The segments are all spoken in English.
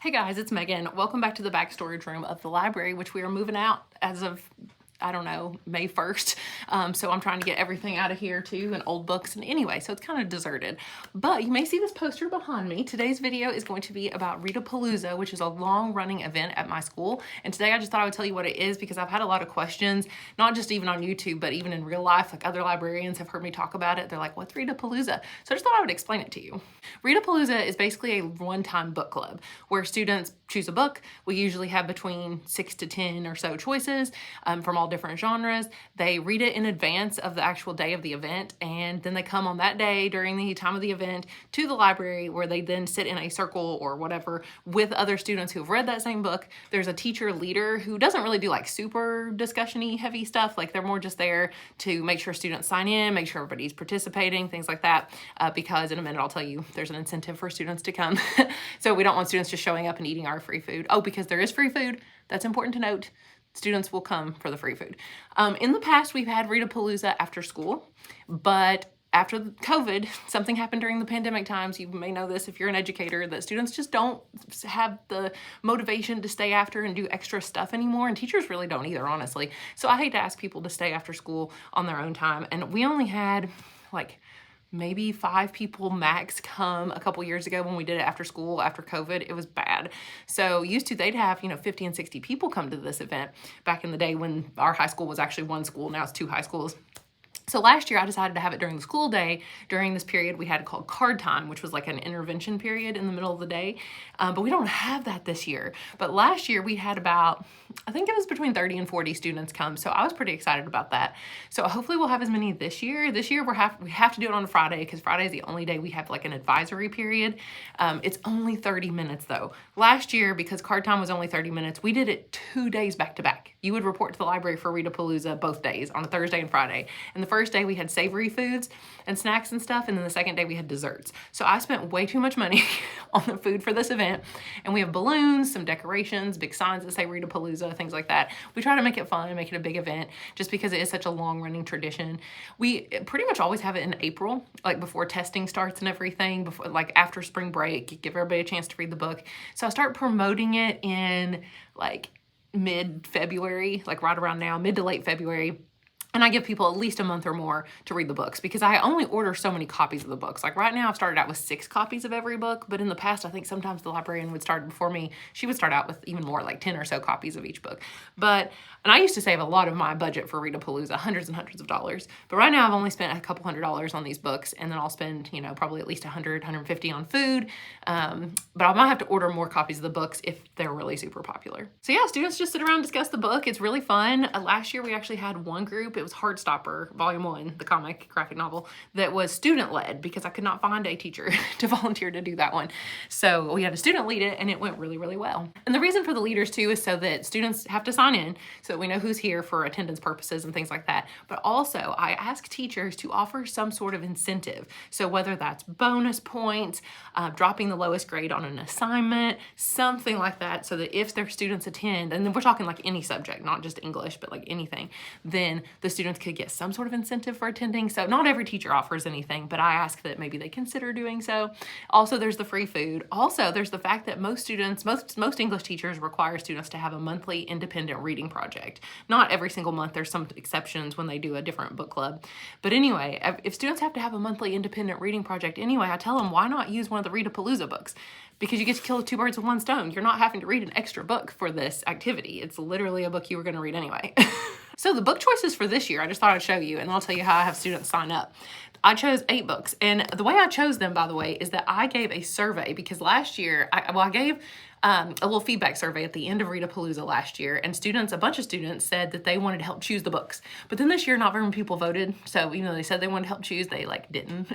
Hey guys, it's Megan. Welcome back to the back storage room of the library, which we are moving out as of, I don't know, May 1st. So I'm trying to get everything out of here too, and old books. And anyway, so it's kind of deserted. But you may see this poster behind me. Today's video is going to be about Readapalooza, which is a long-running event at my school. And today I just thought I would tell you what it is because I've had a lot of questions, not just even on YouTube, but even in real life. Like other librarians have heard me talk about it. They're like, what's Readapalooza? So I just thought I would explain it to you. Readapalooza is basically a one-time book club where students choose a book. We usually have between 6 to 10 or so choices from all different genres. They read it in advance of the actual day of the event, and then they come on that day during the time of the event to the library where they then sit in a circle or whatever with other students who have read that same book. There's a teacher leader who doesn't really do like super discussion-y heavy stuff. Like they're more just there to make sure students sign in, make sure everybody's participating, things like that, because in a minute I'll tell you there's an incentive for students to come. So we don't want students just showing up and eating our free food. Oh, because there is free food. That's important to note. Students will come for the free food. In the past, we've had Readapalooza after school, but after COVID, something happened during the pandemic times. You may know this if you're an educator, that students just don't have the motivation to stay after and do extra stuff anymore, and teachers really don't either, honestly. So I hate to ask people to stay after school on their own time, and we only had like maybe 5 people max come a couple years ago when we did it after school, after COVID. It was bad. So used to, they'd have, 50 and 60 people come to this event back in the day when our high school was actually one school. Now it's 2 high schools. So last year I decided to have it during the school day. During this period we had called card time, which was like an intervention period in the middle of the day. But we don't have that this year. But last year we had about, I think it was between 30 and 40 students come. So I was pretty excited about that. So hopefully we'll have as many this year. This year we have to do it on a Friday because Friday is the only day we have like an advisory period. It's only 30 minutes though. Last year, because card time was only 30 minutes, we did it 2 days back to back. You would report to the library for Readapalooza both days on a Thursday and Friday. And the first day we had savory foods and snacks and stuff, and then the second day we had desserts. So I spent way too much money on the food for this event, and we have balloons, some decorations, big signs that say Readapalooza, things like that. We try to make it fun and make it a big event just because it is such a long-running tradition. We pretty much always have it in April, like before testing starts and everything, before like after spring break, give everybody a chance to read the book. So I start promoting it in like mid-February, like right around now, mid to late February. And I give people at least a month or more to read the books because I only order so many copies of the books. Like right now I've started out with 6 copies of every book, but in the past I think sometimes the librarian would start before me. She would start out with even more, like 10 or so copies of each book. And I used to save a lot of my budget for Readapalooza, hundreds and hundreds of dollars. But right now I've only spent a couple $100s on these books, and then I'll spend, probably at least 100, 150 on food. But I might have to order more copies of the books if they're really super popular. So yeah, students just sit around and discuss the book. It's really fun. Last year we actually had one group. It was Heartstopper, Volume 1, the comic graphic novel, that was student-led because I could not find a teacher to volunteer to do that one. So we had a student lead it, and it went really, really well. And the reason for the leaders too is so that students have to sign in so that we know who's here for attendance purposes and things like that. But also I ask teachers to offer some sort of incentive. So whether that's bonus points, dropping the lowest grade on an assignment, something like that, so that if their students attend, and then we're talking like any subject, not just English, but like anything, then the students could get some sort of incentive for attending. So not every teacher offers anything, but I ask that maybe they consider doing so. Also, there's the free food. Also, there's the fact that most English teachers require students to have a monthly independent reading project. Not every single month, there's some exceptions when they do a different book club. But anyway, if students have to have a monthly independent reading project anyway, I tell them, why not use one of the Readapalooza books? Because you get to kill 2 birds with 1 stone. You're not having to read an extra book for this activity. It's literally a book you were going to read anyway. So the book choices for this year, I just thought I'd show you, and I'll tell you how I have students sign up. I chose 8 books, and the way I chose them, by the way, is that I gave a survey because last year, I gave a little feedback survey at the end of Readapalooza last year, and a bunch of students said that they wanted to help choose the books. But then this year, not very many people voted, so even though they said they wanted to help choose, they didn't.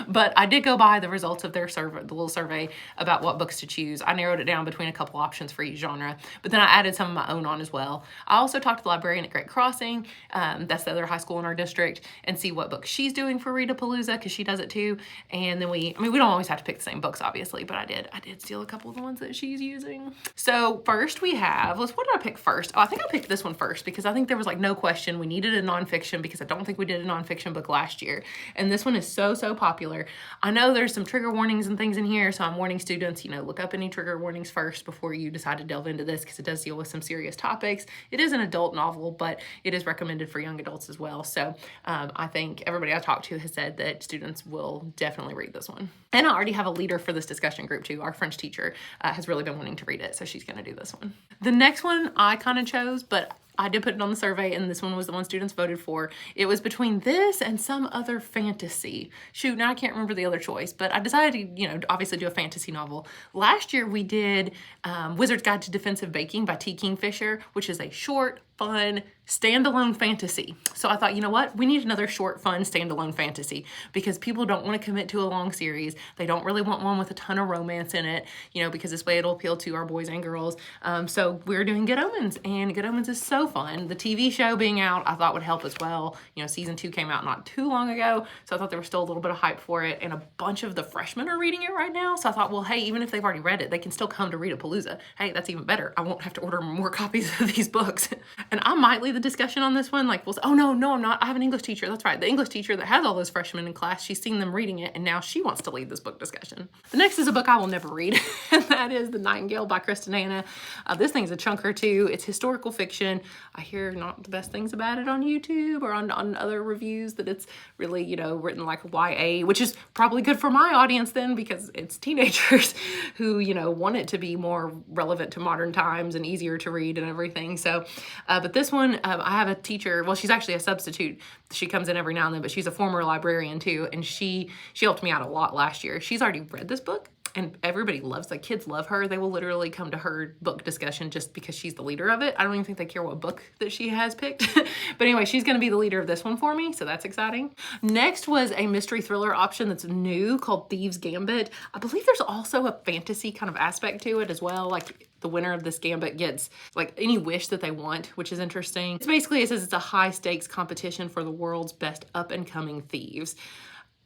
But I did go by the results of their survey, the little survey about what books to choose. I narrowed it down between a couple options for each genre, but then I added some of my own on as well. I also talked to the librarian at Great Crossing, that's the other high school in our district, and see what book she's doing for Readapalooza because she does it too. And then we don't always have to pick the same books, obviously, but I did steal a couple of the ones that she she's using. So first we have, what did I pick first? Oh, I think I picked this one first because I think there was like no question we needed a nonfiction because I don't think we did a nonfiction book last year. And this one is so popular. I know there's some trigger warnings and things in here, so I'm warning students, look up any trigger warnings first before you decide to delve into this because it does deal with some serious topics. It is an adult novel, but it is recommended for young adults as well. So I think everybody I talked to has said that students will definitely read this one. And I already have a leader for this discussion group too. Our French teacher has really been wanting to read it, so she's going to do this one. The next one I kind of chose, but I did put it on the survey, and this one was the one students voted for. It was between this and some other fantasy. Shoot, now I can't remember the other choice, but I decided to, obviously do a fantasy novel. Last year we did Wizard's Guide to Defensive Baking by T. Kingfisher, which is a short, fun, standalone fantasy. So I thought, you know what? We need another short, fun, standalone fantasy because people don't want to commit to a long series. They don't really want one with a ton of romance in it, because this way it'll appeal to our boys and girls. So we're doing Good Omens, and Good Omens is so fun. The TV show being out, I thought would help as well. Season 2 came out not too long ago, so I thought there was still a little bit of hype for it, and a bunch of the freshmen are reading it right now. So I thought, well, hey, even if they've already read it, they can still come to Readapalooza. Hey, that's even better. I won't have to order more copies of these books. And I might lead the discussion on this one. Like, we'll say, oh, no, I'm not. I have an English teacher. That's right. The English teacher that has all those freshmen in class, she's seen them reading it, and now she wants to lead this book discussion. The next is a book I will never read, and that is The Nightingale by Kristen Hanna. This thing's a chunker too. It's historical fiction. I hear not the best things about it on YouTube or on other reviews, that it's really, written like YA, which is probably good for my audience then because it's teenagers who, want it to be more relevant to modern times and easier to read and everything. So, but this one, I have a teacher, well, she's actually a substitute. She comes in every now and then, but she's a former librarian too. And she helped me out a lot last year. She's already read this book. And everybody loves, the kids love her. They will literally come to her book discussion just because she's the leader of it. I don't even think they care what book that she has picked. But anyway, she's going to be the leader of this one for me, so that's exciting. Next was a mystery thriller option that's new called Thieves' Gambit. I believe there's also a fantasy kind of aspect to it as well. Like, the winner of this gambit gets like any wish that they want, which is interesting. It's basically, it says it's a high stakes competition for the world's best up and coming thieves.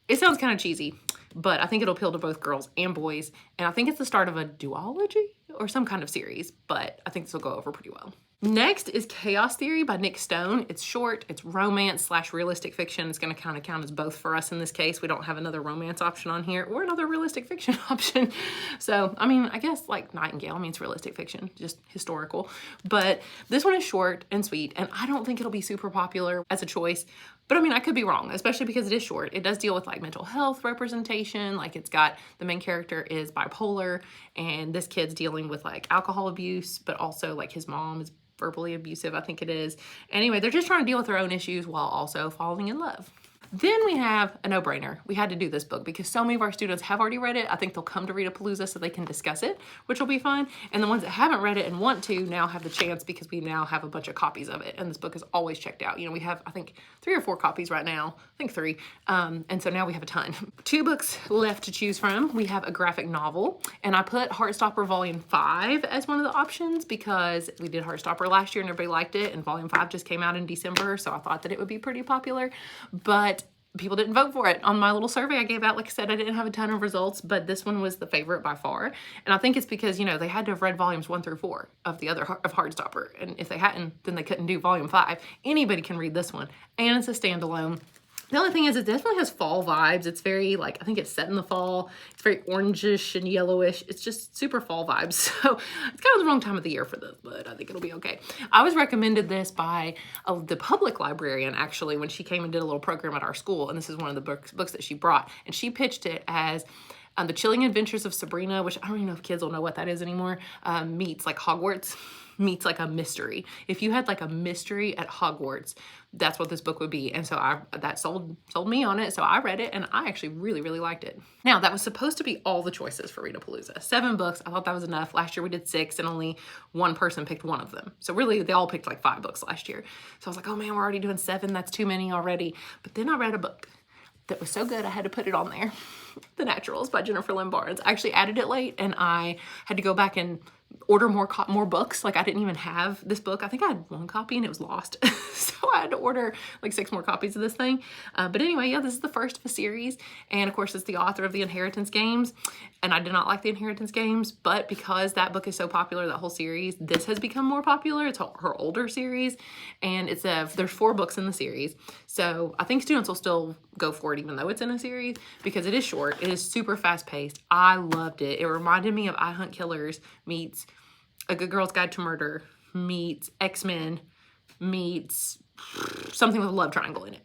It sounds kind of cheesy, but I think it'll appeal to both girls and boys. And I think it's the start of a duology or some kind of series, but I think this will go over pretty well. Next is Chaos Theory by Nick Stone. It's short, it's romance / realistic fiction. It's going to kind of count as both for us in this case. We don't have another romance option on here or another realistic fiction option. So, I guess like Nightingale means realistic fiction, just historical. But this one is short and sweet, and I don't think it'll be super popular as a choice. But I could be wrong, especially because it is short. It does deal with like mental health representation. Like, it's got, the main character is bipolar, and this kid's dealing with like alcohol abuse, but also like his mom is verbally abusive, I think it is. Anyway, they're just trying to deal with their own issues while also falling in love. Then we have a no-brainer. We had to do this book because so many of our students have already read it. I think they'll come to Readapalooza so they can discuss it, which will be fun. And the ones that haven't read it and want to now have the chance because we now have a bunch of copies of it. And this book is always checked out. We have, I think, 3 or 4 copies right now. I think 3. And so now we have a ton. 2 books left to choose from. We have a graphic novel, and I put Heartstopper Volume 5 as one of the options because we did Heartstopper last year and everybody liked it, and Volume 5 just came out in December, so I thought that it would be pretty popular. But people didn't vote for it. On my little survey I gave out, like I said, I didn't have a ton of results, but this one was the favorite by far. And I think it's because, they had to have read volumes 1 through 4 of the other of Heartstopper. And if they hadn't, then they couldn't do volume 5. Anybody can read this one. And it's a standalone. The only thing is it definitely has fall vibes. It's very, I think it's set in the fall. It's very orangish and yellowish. It's just super fall vibes. So it's kind of the wrong time of the year for this, but I think it'll be okay. I was recommended this by the public librarian, actually, when she came and did a little program at our school. And this is one of the books that she brought. And she pitched it as The Chilling Adventures of Sabrina, which I don't even know if kids will know what that is anymore, meets like Hogwarts, meets like a mystery. If you had like a mystery at Hogwarts, that's what this book would be. And so that sold me on it. So I read it and I actually really, really liked it. Now, that was supposed to be all the choices for Readapalooza. 7 books. I thought that was enough. Last year we did 6 and only one person picked one of them. So really they all picked like 5 books last year. So I was like, oh man, we're already doing 7. That's too many already. But then I read a book that was so good I had to put it on there. The Naturals by Jennifer Lynn Barnes. I actually added it late and I had to go back and order more books. Like I didn't even have this book. I think I had 1 copy and it was lost. So I had to order like 6 more copies of this thing. But anyway, yeah, this is the first of a series. And of course, it's the author of the Inheritance Games. And I did not like the Inheritance Games, but because that book is so popular, that whole series, this has become more popular. It's her older series. And there's 4 books in the series. So I think students will still go for it, even though it's in a series, because it is short. It is super fast paced. I loved it. It reminded me of I Hunt Killers meets A Good Girl's Guide to Murder meets X-Men meets something with a love triangle in it.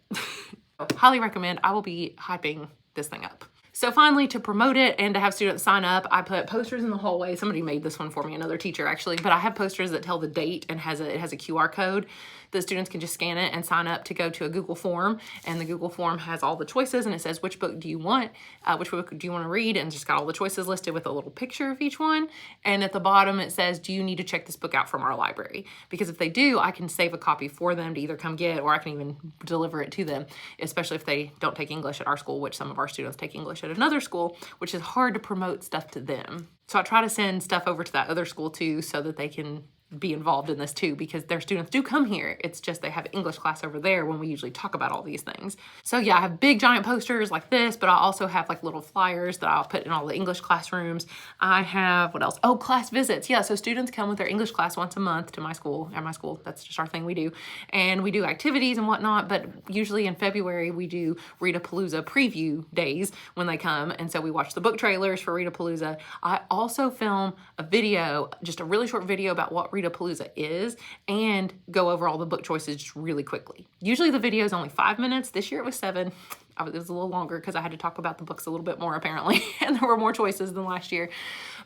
Highly recommend. I will be hyping this thing up. So finally, to promote it and to have students sign up, I put posters in the hallway. Somebody made this one for me, another teacher actually, but I have posters that tell the date and it has a QR code. The students can just scan it and sign up to go to a Google form, and the Google form has all the choices, and it says which book do you want, which book do you want to read, and just got all the choices listed with a little picture of each one. And at the bottom it says, do you need to check this book out from our library? Because if they do, I can save a copy for them to either come get, or I can even deliver it to them, especially if they don't take English at our school, which some of our students take English at another school, which is hard to promote stuff to them. So I try to send stuff over to that other school too, so that they can be involved in this too, because their students do come here. It's just they have English class over there when we usually talk about all these things. So yeah, I have big giant posters like this, but I also have like little flyers that I'll put in all the English classrooms. I have, what else? Oh, class visits. Yeah, so students come with their English class once a month to my school. At my school, that's just our thing we do. And we do activities and whatnot, but usually in February we do Readapalooza preview days when they come. And so we watch the book trailers for Readapalooza. I also film a video, just a really short video about what Readapalooza is, and go over all the book choices just really quickly. Usually the video is only 5 minutes. This year it was 7. It was a little longer because I had to talk about the books a little bit more apparently, and there were more choices than last year.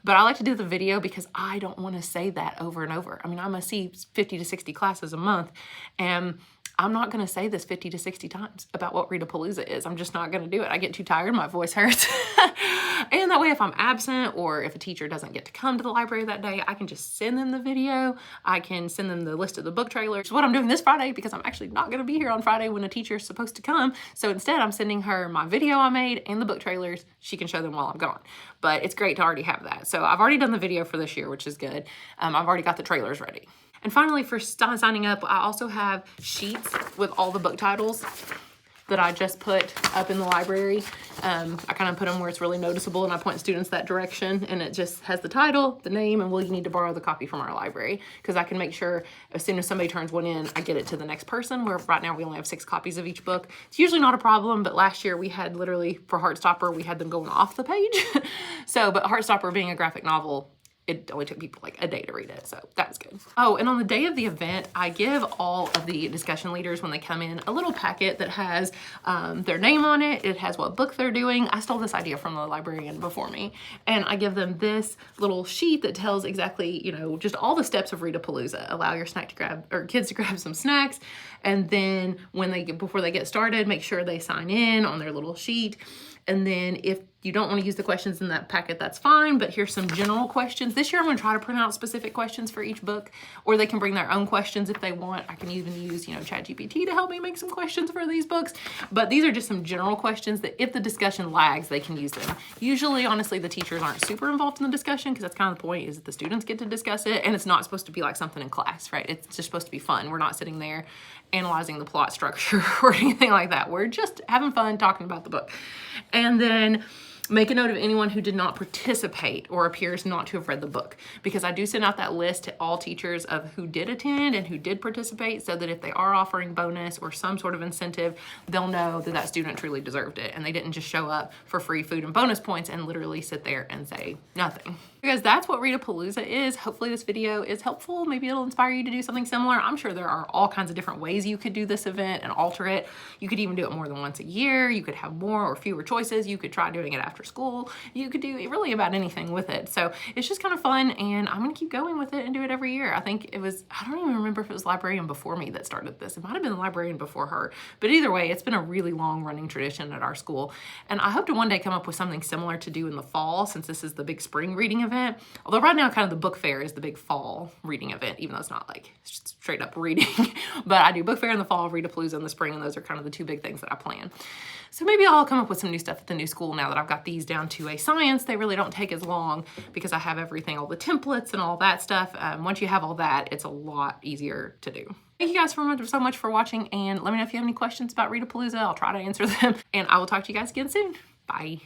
But I like to do the video because I don't want to say that over and over. I mean, I must see 50 to 60 classes a month, and I'm not going to say this 50 to 60 times about what Readapalooza is. I'm just not going to do it. I get too tired. My voice hurts. And that way, if I'm absent or if a teacher doesn't get to come to the library that day, I can just send them the video. I can send them the list of the book trailers. What I'm doing this Friday, because I'm actually not going to be here on Friday when a teacher is supposed to come. So instead, I'm sending her my video I made and the book trailers. She can show them while I'm gone. But it's great to already have that. So I've already done the video for this year, which is good. I've already got the trailers ready. And finally, for signing up, I also have sheets with all the book titles that I just put up in the library. I kind of put them where it's really noticeable, and I point students that direction, and it just has the title, the name, and will you need to borrow the copy from our library? Because I can make sure as soon as somebody turns one in, I get it to the next person, where right now we only have 6 copies of each book. It's usually not a problem, but last year we had literally, for Heartstopper, we had them going off the page. But Heartstopper being a graphic novel, it only took people like a day to read it, so that was good. Oh, and on the day of the event, I give all of the discussion leaders, when they come in, a little packet that has their name on it. It has what book they're doing. I stole this idea from the librarian before me, and I give them this little sheet that tells exactly, just all the steps of Readapalooza. Allow your kids to grab some snacks, and then before they get started, make sure they sign in on their little sheet. And then if you don't want to use the questions in that packet, that's fine, but here's some general questions. This year I'm going to try to print out specific questions for each book, or they can bring their own questions if they want. I can even use, ChatGPT to help me make some questions for these books, but these are just some general questions that if the discussion lags, they can use them. Usually, honestly, the teachers aren't super involved in the discussion, because that's kind of the point, is that the students get to discuss it, and it's not supposed to be like something in class, right? It's just supposed to be fun. We're not sitting there analyzing the plot structure or anything like that. We're just having fun talking about the book. And then make a note of anyone who did not participate or appears not to have read the book, because I do send out that list to all teachers of who did attend and who did participate, so that if they are offering bonus or some sort of incentive, they'll know that that student truly deserved it and they didn't just show up for free food and bonus points and literally sit there and say nothing. Because that's what Readapalooza is. Hopefully this video is helpful. Maybe it'll inspire you to do something similar. I'm sure there are all kinds of different ways you could do this event and alter it. You could even do it more than once a year. You could have more or fewer choices. You could try doing it after school. You could do really about anything with it. So it's just kind of fun, and I'm gonna keep going with it and do it every year. I think it was, I don't even remember if it was the librarian before me that started this. It might have been the librarian before her. But either way, it's been a really long running tradition at our school. And I hope to one day come up with something similar to do in the fall, since this is the big spring reading event. Although right now kind of the book fair is the big fall reading event, even though it's not like straight up reading. But I do book fair in the fall, Readapalooza in the spring, and those are kind of the 2 big things that I plan. So maybe I'll come up with some new stuff at the new school now that I've got got these down to a science. They really don't take as long because I have everything, all the templates and all that stuff. Once you have all that, it's a lot easier to do. Thank you guys so much for watching, and let me know if you have any questions about Readapalooza. I'll try to answer them, and I will talk to you guys again soon. Bye.